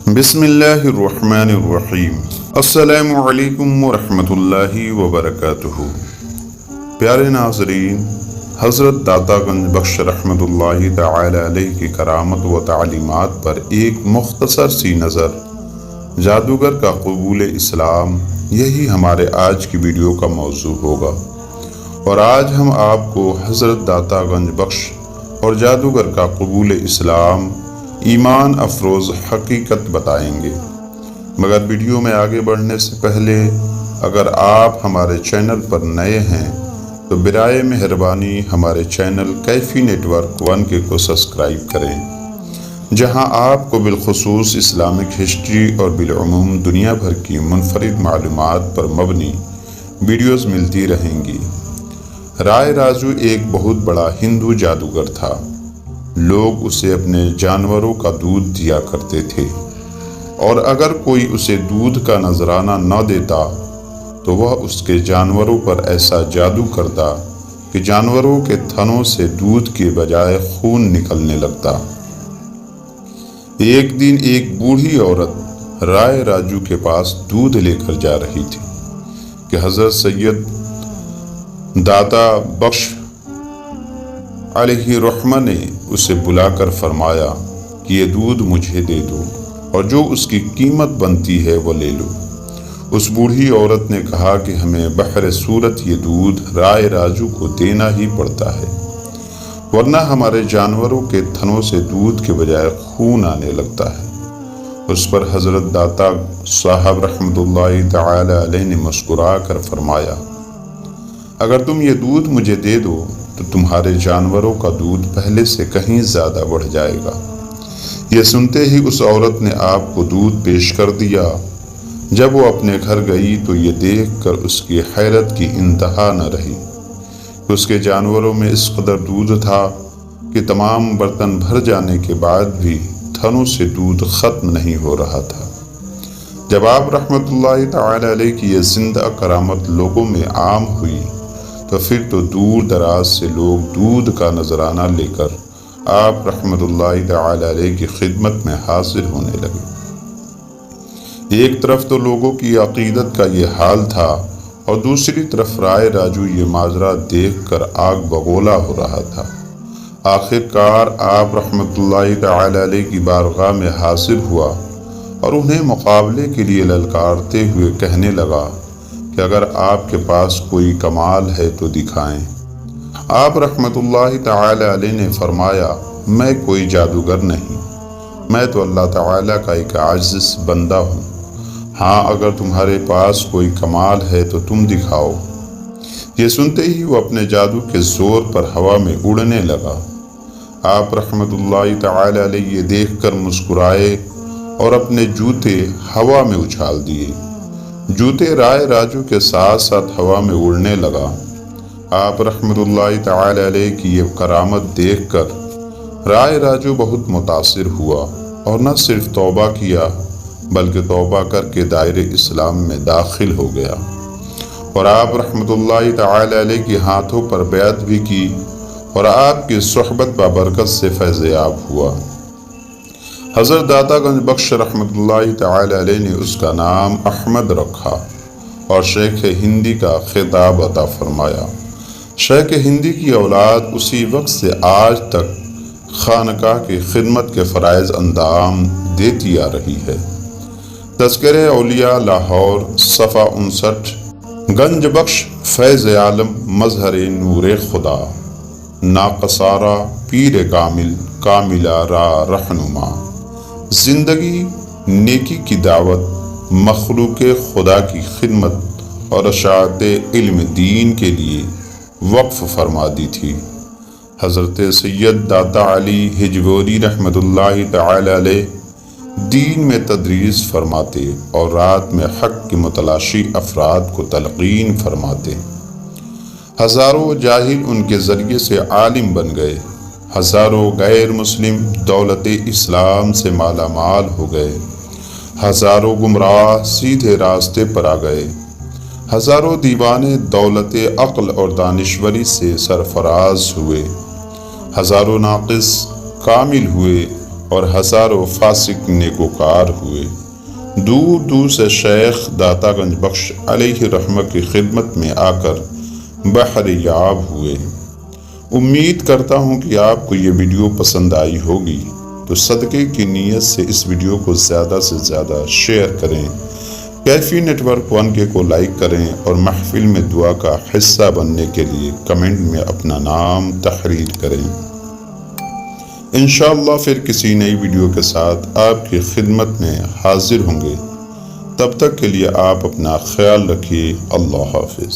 بسم اللہ الرحمن الرحیم۔ السلام علیکم ورحمۃ اللہ وبرکاتہ۔ پیارے ناظرین، حضرت داتا گنج بخش رحمۃ اللہ تعالی علیہ کی کرامت و تعلیمات پر ایک مختصر سی نظر۔ جادوگر کا قبول اسلام، یہی ہمارے آج کی ویڈیو کا موضوع ہوگا، اور آج ہم آپ کو حضرت داتا گنج بخش اور جادوگر کا قبول اسلام ایمان افروز حقیقت بتائیں گے۔ مگر ویڈیو میں آگے بڑھنے سے پہلے اگر آپ ہمارے چینل پر نئے ہیں تو برائے مہربانی ہمارے چینل کیفی نیٹ ورک 1 کو سبسکرائب کریں، جہاں آپ کو بالخصوص اسلامک ہسٹری اور بالعموم دنیا بھر کی منفرد معلومات پر مبنی ویڈیوز ملتی رہیں گی۔ رائے راجو ایک بہت بڑا ہندو جادوگر تھا۔ لوگ اسے اپنے جانوروں کا دودھ دیا کرتے تھے، اور اگر کوئی اسے دودھ کا نذرانہ نہ دیتا تو وہ اس کے جانوروں پر ایسا جادو کرتا کہ جانوروں کے تھنوں سے دودھ کے بجائے خون نکلنے لگتا۔ ایک دن ایک بوڑھی عورت رائے راجو کے پاس دودھ لے کر جا رہی تھی کہ حضرت سید داتا بخش علیہ رحمہ نے اسے بلا کر فرمایا کہ یہ دودھ مجھے دے دو، اور جو اس کی قیمت بنتی ہے وہ لے لو۔ اس بوڑھی عورت نے کہا کہ ہمیں بہر صورت یہ دودھ رائے راجو کو دینا ہی پڑتا ہے، ورنہ ہمارے جانوروں کے تھنوں سے دودھ کے بجائے خون آنے لگتا ہے۔ اس پر حضرت داتا صاحب رحمۃ اللہ تعالی علیہ نے مسکرا کر فرمایا، اگر تم یہ دودھ مجھے دے دو تو تمہارے جانوروں کا دودھ پہلے سے کہیں زیادہ بڑھ جائے گا۔ یہ سنتے ہی اس عورت نے آپ کو دودھ پیش کر دیا۔ جب وہ اپنے گھر گئی تو یہ دیکھ کر اس کی حیرت کی انتہا نہ رہی کہ اس کے جانوروں میں اس قدر دودھ تھا کہ تمام برتن بھر جانے کے بعد بھی تھنوں سے دودھ ختم نہیں ہو رہا تھا۔ جب آپ رحمۃ اللہ تعالی علیہ کی یہ زندہ کرامت لوگوں میں عام ہوئی تو پھر تو دور دراز سے لوگ دودھ کا نذرانہ لے کر آپ رحمۃ اللہ تعالی علیہ کی خدمت میں حاضر ہونے لگے۔ ایک طرف تو لوگوں کی عقیدت کا یہ حال تھا، اور دوسری طرف رائے راجو یہ ماجرا دیکھ کر آگ بگولا ہو رہا تھا۔ آخر کار آپ رحمۃ اللہ تعالی علیہ کی بارگاہ میں حاضر ہوا اور انہیں مقابلے کے لیے للکارتے ہوئے کہنے لگا کہ اگر آپ کے پاس کوئی کمال ہے تو دکھائیں۔ آپ رحمۃ اللہ تعالی علیہ نے فرمایا، میں کوئی جادوگر نہیں، میں تو اللہ تعالیٰ کا ایک عاجز بندہ ہوں۔ ہاں، اگر تمہارے پاس کوئی کمال ہے تو تم دکھاؤ۔ یہ سنتے ہی وہ اپنے جادو کے زور پر ہوا میں اڑنے لگا۔ آپ رحمۃ اللہ تعالی علیہ یہ دیکھ کر مسکرائے اور اپنے جوتے ہوا میں اچھال دیے۔ جوتے رائے راجو کے ساتھ ساتھ ہوا میں اڑنے لگا۔ آپ رحمۃ اللہ تعالی علیہ کی یہ کرامت دیکھ کر رائے راجو بہت متاثر ہوا، اور نہ صرف توبہ کیا بلکہ توبہ کر کے دائرے اسلام میں داخل ہو گیا، اور آپ رحمۃ اللہ تعالی علیہ کے ہاتھوں پر بیعت بھی کی، اور آپ کی صحبت بابرکت سے فیض یاب ہوا۔ حضرت داتا گنج بخش رحمۃ اللہ تعالی علیہ نے اس کا نام احمد رکھا اور شیخ ہندی کا خطاب عطا فرمایا۔ شیخ ہندی کی اولاد اسی وقت سے آج تک خانقاہ کی خدمت کے فرائض انجام دیتی آ رہی ہے۔ تذکرہ اولیاء لاہور صفحہ 59۔ گنج بخش فیض عالم مظہر نور خدا، ناقصارہ پیر کامل کاملہ را رہنما۔ زندگی نیکی کی دعوت، مخلوق خدا کی خدمت اور اشاعت علم دین کے لیے وقف فرما دی تھی۔ حضرت سید داتا علی ہجویری رحمۃ اللہ تعالی علیہ دین میں تدریس فرماتے اور رات میں حق کے متلاشی افراد کو تلقین فرماتے۔ ہزاروں جاہل ان کے ذریعے سے عالم بن گئے، ہزاروں غیر مسلم دولت اسلام سے مالا مال ہو گئے، ہزاروں گمراہ سیدھے راستے پر آ گئے، ہزاروں دیوانے دولت عقل اور دانشوری سے سرفراز ہوئے، ہزاروں ناقص کامل ہوئے، اور ہزاروں فاسق نیکوکار ہوئے۔ دور دور سے شیخ داتا گنج بخش علیہ رحمہ کی خدمت میں آ کر بحر یاب ہوئے۔ امید کرتا ہوں کہ آپ کو یہ ویڈیو پسند آئی ہوگی، تو صدقے کی نیت سے اس ویڈیو کو زیادہ سے زیادہ شیئر کریں، کیفی نیٹ ورک 1K کو لائک کریں اور محفل میں دعا کا حصہ بننے کے لیے کمنٹ میں اپنا نام تحریر کریں۔ انشاءاللہ پھر کسی نئی ویڈیو کے ساتھ آپ کی خدمت میں حاضر ہوں گے۔ تب تک کے لیے آپ اپنا خیال رکھیے۔ اللہ حافظ۔